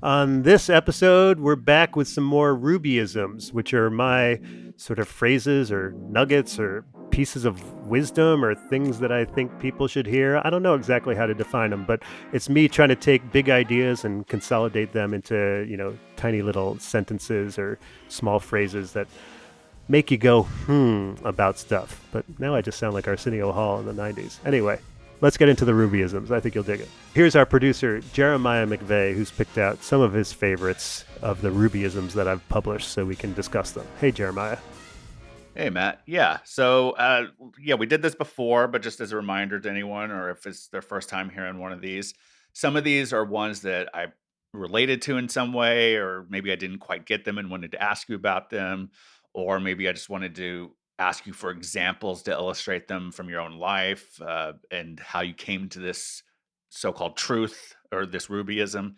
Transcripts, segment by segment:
On this episode, we're back with some more Rubyisms, which are my sort of phrases or nuggets or pieces of wisdom or things that I think people should hear. I don't know exactly how to define them, but it's me trying to take big ideas and consolidate them into, tiny little sentences or small phrases that make you go, about stuff. But now I just sound like Arsenio Hall in the 90s. Anyway, let's get into the Rubyisms. I think you'll dig it. Here's our producer, Jeremiah McVay, who's picked out some of his favorites of the Rubyisms that I've published so we can discuss them. Hey, Jeremiah. Hey, Matt. Yeah, we did this before, but just as a reminder to anyone, or if it's their first time hearing one of these, some of these are ones that I related to in some way, or maybe I didn't quite get them and wanted to ask you about them, or maybe I just wanted to ask you for examples to illustrate them from your own life and how you came to this so-called truth or this Rubyism.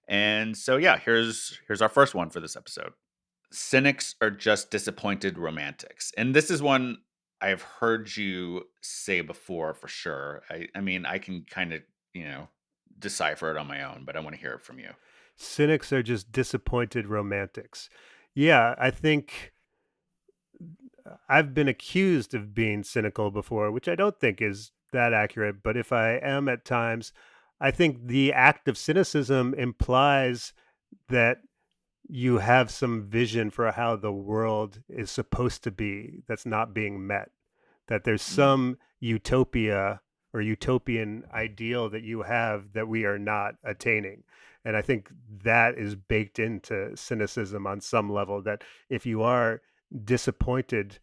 And so, yeah, here's our first one for this episode. Cynics are just disappointed romantics. And this is one I've heard you say before for sure. I mean, I can kind of, you know, decipher it on my own, but I want to hear it from you. Cynics are just disappointed romantics. Yeah, I think I've been accused of being cynical before, which I don't think is that accurate. But if I am at times, I think the act of cynicism implies that you have some vision for how the world is supposed to be that's not being met, that there's Mm, some utopia or utopian ideal that you have that we are not attaining. And I think that is baked into cynicism on some level, that if you are disappointed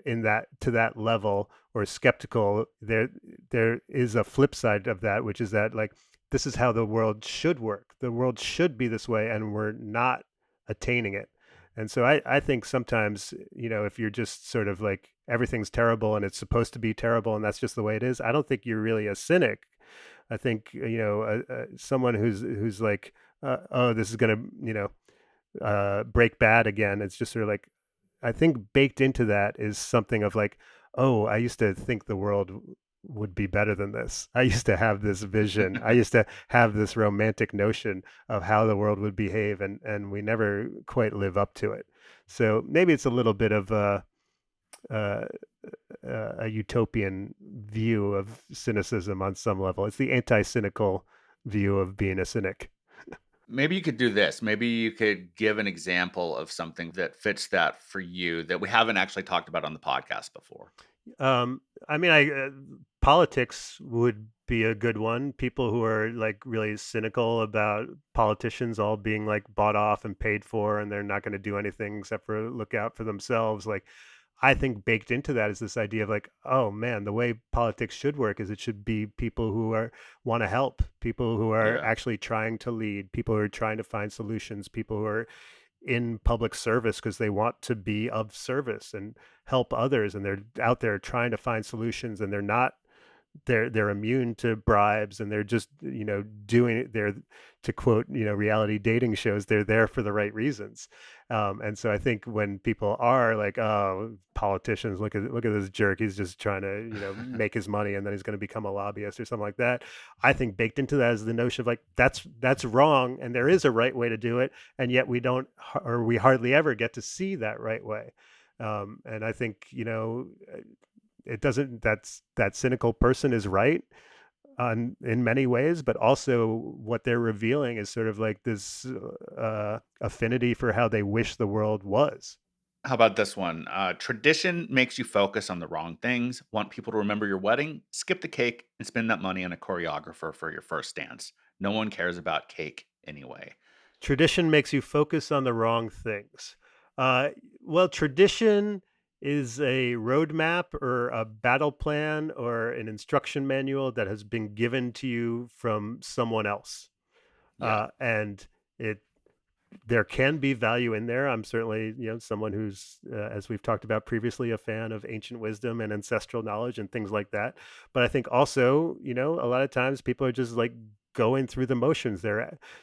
in that to that level or skeptical, there is a flip side of that, which is that like this is how the world should work. The world should be this way, and we're not attaining it. And so I think sometimes, if you're just sort of like everything's terrible and it's supposed to be terrible and that's just the way it is, I don't think you're really a cynic. I think, someone who's like, oh, this is going to, break bad again. It's just sort of like, I think baked into that is something of like, oh, I used to think the world would be better than this. I used to have this vision. I used to have this romantic notion of how the world would behave, and we never quite live up to it. So maybe it's a little bit of uh, a utopian view of cynicism on some level. It's the anti-cynical view of being a cynic. Maybe you could do this. Maybe you could give an example of something that fits that for you that we haven't actually talked about on the podcast before. I mean, politics would be a good one. People who are like really cynical about politicians all being like bought off and paid for, and they're not going to do anything except for look out for themselves. Like, I think baked into that is this idea of like, oh man, the way politics should work is it should be people who are want to help, people who are Yeah. actually trying to lead, people who are trying to find solutions, people who are in public service because they want to be of service and help others, and they're out there trying to find solutions, and they're immune to bribes, and they're just doing it. They're, to quote, reality dating shows, they're there for the right reasons. And so I think when people are like, oh, politicians, look at this jerk, he's just trying to make his money and then he's going to become a lobbyist or something like that, I think baked into that is the notion of like that's wrong, and there is a right way to do it, and yet we don't, or we hardly ever get to see that right way. And I think it doesn't, that cynical person is right on in many ways, but also what they're revealing is sort of like this affinity for how they wish the world was. How about this one? Tradition makes you focus on the wrong things. Want people to remember your wedding? Skip the cake and spend that money on a choreographer for your first dance. No one cares about cake anyway. Tradition makes you focus on the wrong things. Uh, well, tradition is a roadmap or a battle plan or an instruction manual that has been given to you from someone else, Yeah. and it there can be value in there. I'm certainly, someone who's, as we've talked about previously, a fan of ancient wisdom and ancestral knowledge and things like that. But I think also, a lot of times people are just like going through the motions.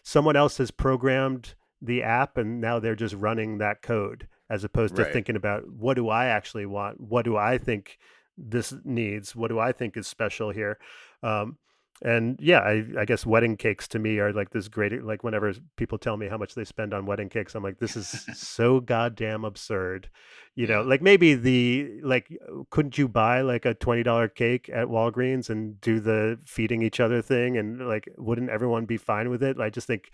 Someone else has programmed the app, and now they're just running that code, as opposed to Right. thinking about what do I actually want? What do I think this needs? What do I think is special here? Um, And yeah, I guess wedding cakes to me are like this great, like whenever people tell me how much they spend on wedding cakes, I'm like, this is so goddamn absurd. Yeah. Like maybe couldn't you buy like a $20 cake at Walgreens and do the feeding each other thing? And like, wouldn't everyone be fine with it? I just think,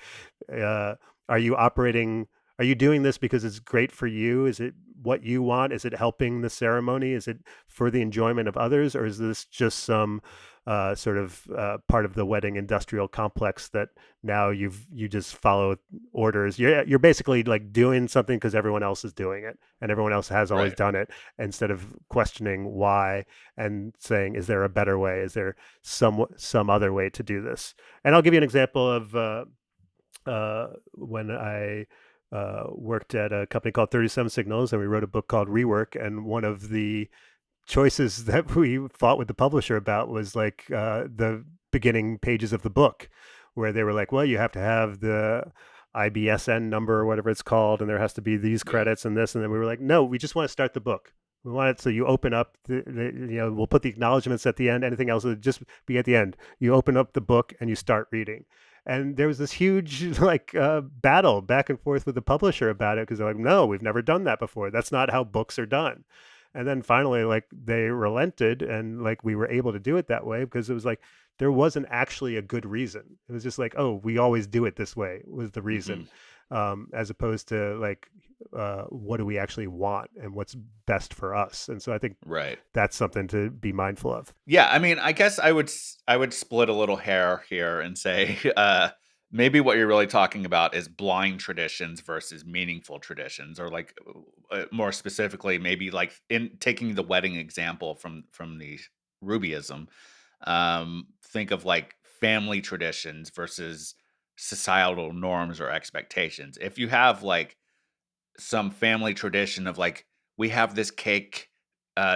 uh, are you operating, are you doing this because it's great for you? Is it what you want? Is it helping the ceremony? Is it for the enjoyment of others? Or is this just some sort of part of the wedding industrial complex that now you just follow orders. You're basically like doing something because everyone else is doing it and everyone else has always Right. done it, instead of questioning why and saying, is there a better way? Is there some other way to do this? And I'll give you an example of when I worked at a company called 37 Signals, and we wrote a book called Rework. And one of the choices that we fought with the publisher about was like the beginning pages of the book, where they were like, well, you have to have the IBSN number or whatever it's called, and there has to be these Yeah. credits and this. And then we were like, no, we just want to start the book. We want it so you open up, we'll put the acknowledgments at the end. Anything else will just be at the end. You open up the book and you start reading. And there was this huge like battle back and forth with the publisher about it, because they're like, no, we've never done that before. That's not how books are done. And then finally, like they relented, and like we were able to do it that way because it was like there wasn't actually a good reason. It was just like, oh, we always do it this way was the Hmm. reason, as opposed to like, what do we actually want and what's best for us. And so I think Right. that's something to be mindful of. Yeah, I mean, I guess I would split a little hair here and say, maybe what you're really talking about is blind traditions versus meaningful traditions, or like more specifically, maybe like in taking the wedding example from the Rubyism. Think of like family traditions versus societal norms or expectations. If you have like some family tradition of like, we have this cake,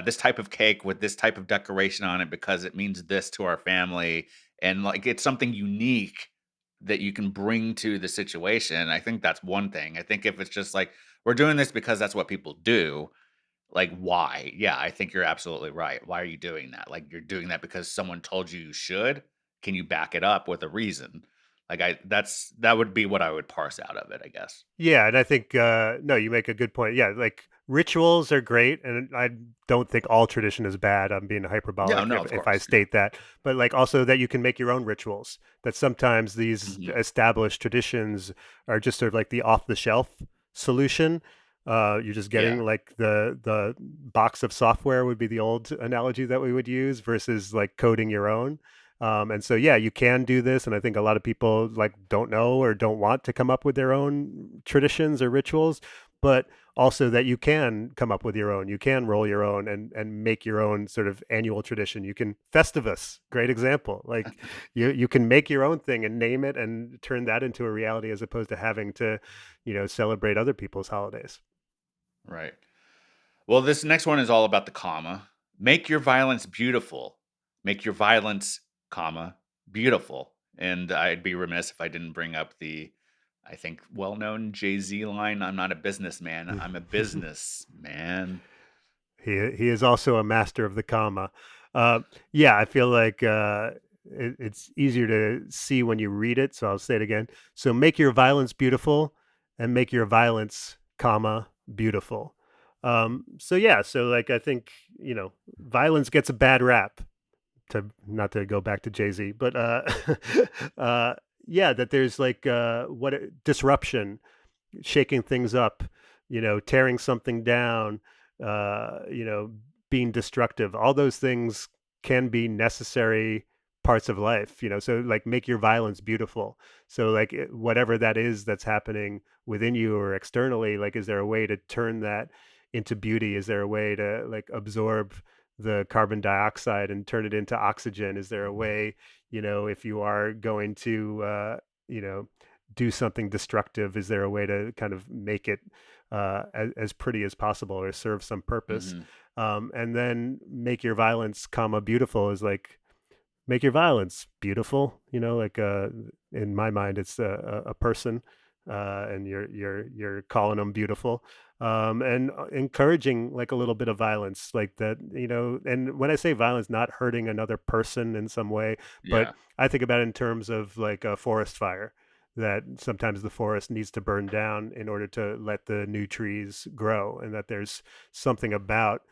this type of cake with this type of decoration on it because it means this to our family, and like it's something unique that you can bring to the situation. I think that's one thing. I think if it's just like, we're doing this because that's what people do, like, why? Yeah, I think you're absolutely right. Why are you doing that? Like, you're doing that because someone told you you should. Can you back it up with a reason? Like, that would be what I would parse out of it, I guess. Yeah, and I think no, you make a good point. Yeah, like rituals are great, and I don't think all tradition is bad. I'm being No, hyperbolic no, if of I course. Yeah. state that, but like also that you can make your own rituals. That sometimes these Hmm. established traditions are just sort of like the off the shelf solution. You're just Yeah. getting like the box of software would be the old analogy that we would use, versus like coding your own. And so, yeah, you can do this, and I think a lot of people like don't know or don't want to come up with their own traditions or rituals, but also that you can come up with your own. You can roll your own and make your own sort of annual tradition. You can Festivus, great example. Like you can make your own thing and name it and turn that into a reality, as opposed to having to, celebrate other people's holidays. Right. Well, this next one is all about the comma. Make your violence beautiful. Make your violence, comma, beautiful. And I'd be remiss if I didn't bring up the, I think, well known Jay-Z line, I'm not a businessman, I'm a businessman. He is also a master of the comma. Yeah, I feel like it's easier to see when you read it. So I'll say it again. So make your violence beautiful, and make your violence, comma, beautiful. So yeah, so like I think violence gets a bad rap. To not to go back to Jay Z, but uh, yeah, that there's like disruption, shaking things up, tearing something down, being destructive. All those things can be necessary parts of life, so like make your violence beautiful. So like whatever that is that's happening within you or externally, like is there a way to turn that into beauty? Is there a way to like absorb the carbon dioxide and turn it into oxygen? Is there a way, if you are going to you know do something destructive, is there a way to kind of make it as pretty as possible or serve some purpose? Mhm. And then make your violence, comma, beautiful is like make your violence beautiful. Like in my mind, it's a person. and you're calling them beautiful, and encouraging like a little bit of violence, like that, you know. And when I say violence, not hurting another person in some way, but Yeah. I think about it in terms of like a forest fire. That sometimes the forest needs to burn down in order to let the new trees grow, and that there's something about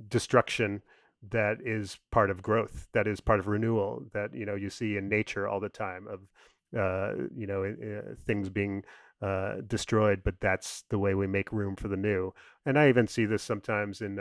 destruction that is part of growth, that is part of renewal, that you know you see in nature all the time of things being destroyed, but that's the way we make room for the new. And I even see this sometimes in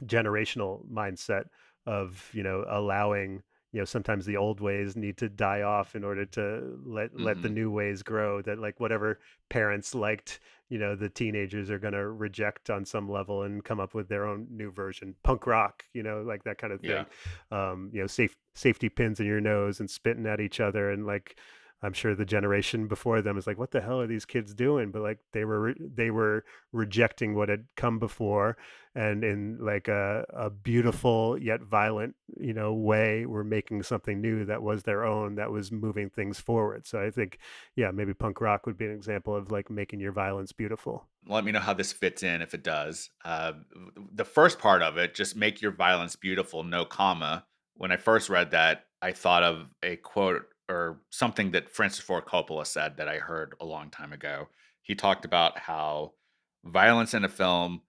generational mindset of allowing, sometimes the old ways need to die off in order to let the Hmm. new ways grow, that like whatever parents liked, the teenagers are going to reject on some level and come up with their own new version. Punk rock, like that kind of Yeah. thing. Safety pins in your nose and spitting at each other, and like I'm sure the generation before them is like, what the hell are these kids doing? But like they were rejecting what had come before, and in like a beautiful yet violent, way, we're making something new that was their own, that was moving things forward. So I think, yeah, maybe punk rock would be an example of like making your violence beautiful. Let me know how this fits in if it does. The first part of it, just make your violence beautiful, no comma. When I first read that, I thought of a quote or something that Francis Ford Coppola said that I heard a long time ago. He talked about how violence in a film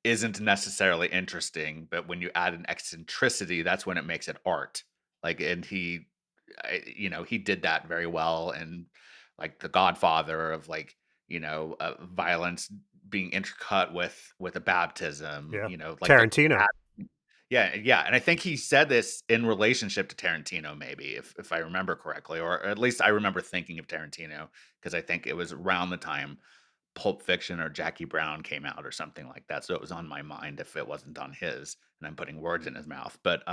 isn't necessarily interesting, but when you add an eccentricity, that's when it makes it art. Like, and he did that very well. And like The Godfather of like, violence being intercut with a baptism, Yeah. like the Tarantino. yeah, yeah. And I think he said this in relationship to Tarantino, maybe if I remember correctly, or at least I remember thinking of Tarantino because I think it was around the time Pulp Fiction or Jackie Brown came out or something like that, so it was on my mind if it wasn't on his, and I'm putting words in his mouth, but,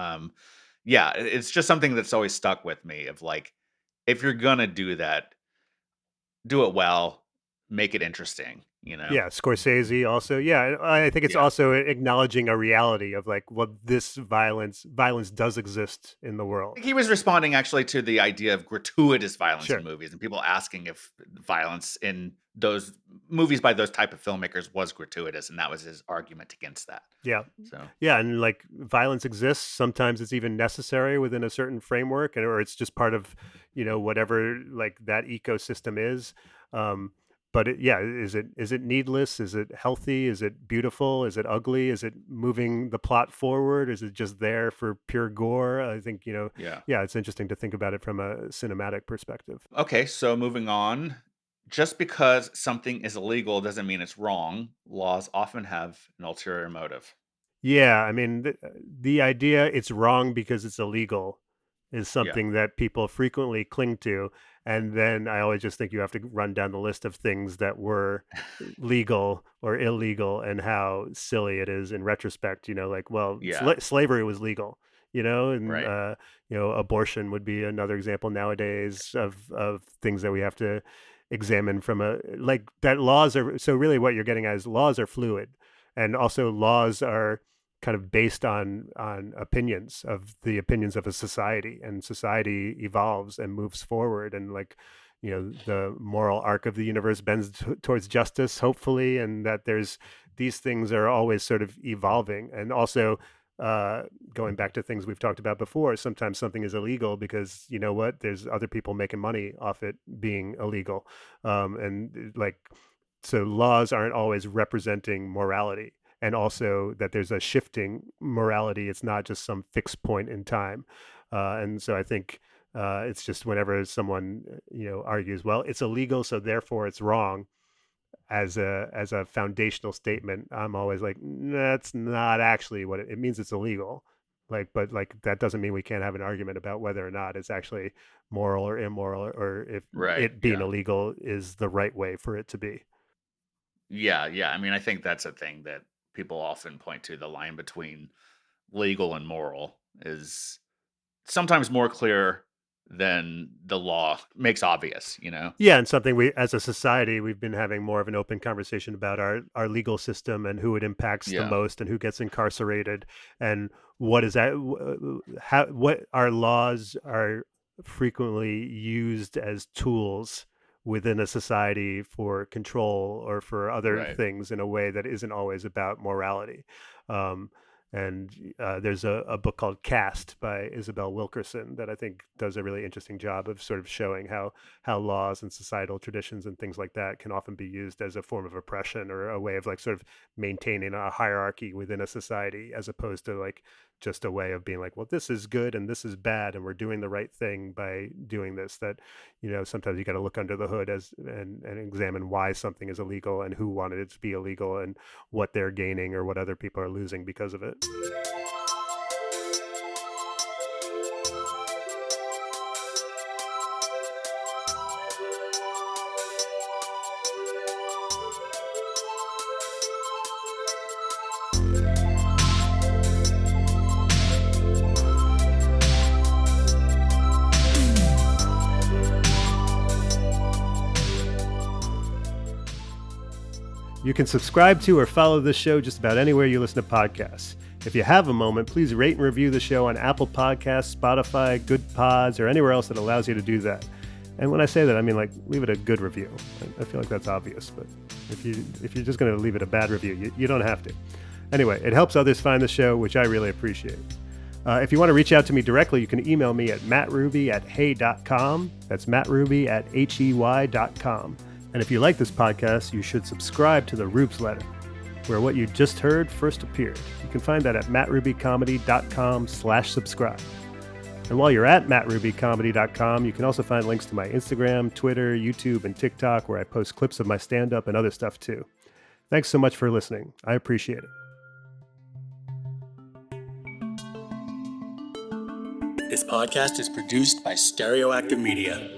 yeah, it's just something that's always stuck with me of, like, if you're gonna do that, do it well, make it interesting, you know? Yeah, Scorsese also. Yeah, and I think it's Yeah. also acknowledging a reality of like, well, this violence does exist in the I world. think he was responding actually to the idea of gratuitous violence in Sure. movies and people asking if violence in those movies by those type of filmmakers was gratuitous, and that was his argument against that, Yeah. so Yeah, and like violence exists. Sometimes it's even necessary within a certain framework, and or it's just part of, whatever like that ecosystem is. Um, but yeah, is it needless? Is it healthy? Is it beautiful? Is it ugly? Is it moving the plot forward? Is it just there for pure gore? I think, yeah. yeah, it's interesting to think about it from a cinematic perspective. Okay, so moving on. Just because something is illegal doesn't mean it's wrong. Laws often have an ulterior motive. Yeah, I mean, the idea it's wrong because it's illegal is Yeah. something that people frequently cling to. And then I always just think you have to run down the list of things that were legal or illegal and how silly it is in retrospect. Like, well, Yeah. slavery was legal, and, Right. abortion would be another example nowadays of things that we have to examine from a like that laws are. So, really, what you're getting at is laws are fluid, and also laws are kind of based on opinions of the opinions of a society, and society evolves and moves forward, and like the moral arc of the universe bends towards justice, hopefully, and that there's these things are always sort of evolving. And also, uh, going back to things we've talked about before, sometimes something is illegal because you know what, there's other people making money off it being illegal, and like so laws aren't always representing morality, and also that there's a shifting morality. It's not just some fixed point in time. And so I think it's just whenever someone argues, well, it's illegal, so therefore it's wrong, as a foundational statement, I'm always like, that's not actually what it means. It's illegal. Like, but like that doesn't mean we can't have an argument about whether or not it's actually moral or immoral, or if Right. it being Yeah. illegal is the right way for it to be. Yeah. Yeah. I mean, I think that's a thing that people often point to. The line between legal and moral is sometimes more clear than the law makes obvious, you know? Yeah, and something we, as a society, we've been having more of an open conversation about our legal system and who it impacts the Yeah. most and who gets incarcerated, and what is that, how what our laws are frequently used as tools within a society for control or for other Right. things in a way that isn't always about morality. Um, and there's a book called Caste by Isabel Wilkerson that I think does a really interesting job of sort of showing how laws and societal traditions and things like that can often be used as a form of oppression or a way of like sort of maintaining a hierarchy within a society, as opposed to like just a way of being like, well, this is good and this is bad and we're doing the right thing by doing this. That, sometimes you got to look under the hood and examine why something is illegal and who wanted it to be illegal and what they're gaining or what other people are losing because of it. You can subscribe to or follow this show just about anywhere you listen to podcasts. If you have a moment, please rate and review the show on Apple Podcasts, Spotify, Good Pods, or anywhere else that allows you to do that. And when I say that, I mean like leave it a good review. I feel like that's obvious, but if you're just going to leave it a bad review, you don't have to. Anyway, it helps others find the show, which I really appreciate. If you want to reach out to me directly, you can email me at mattruby@hey.com. That's mattruby@hey.com. And if you like this podcast, you should subscribe to the Rubes Letter, where what you just heard first appeared. You can find that at mattrubycomedy.com/subscribe. And while you're at mattrubycomedy.com, you can also find links to my Instagram, Twitter, YouTube, and TikTok, where I post clips of my stand-up and other stuff too. Thanks so much for listening. I appreciate it. This podcast is produced by Stereoactive Media.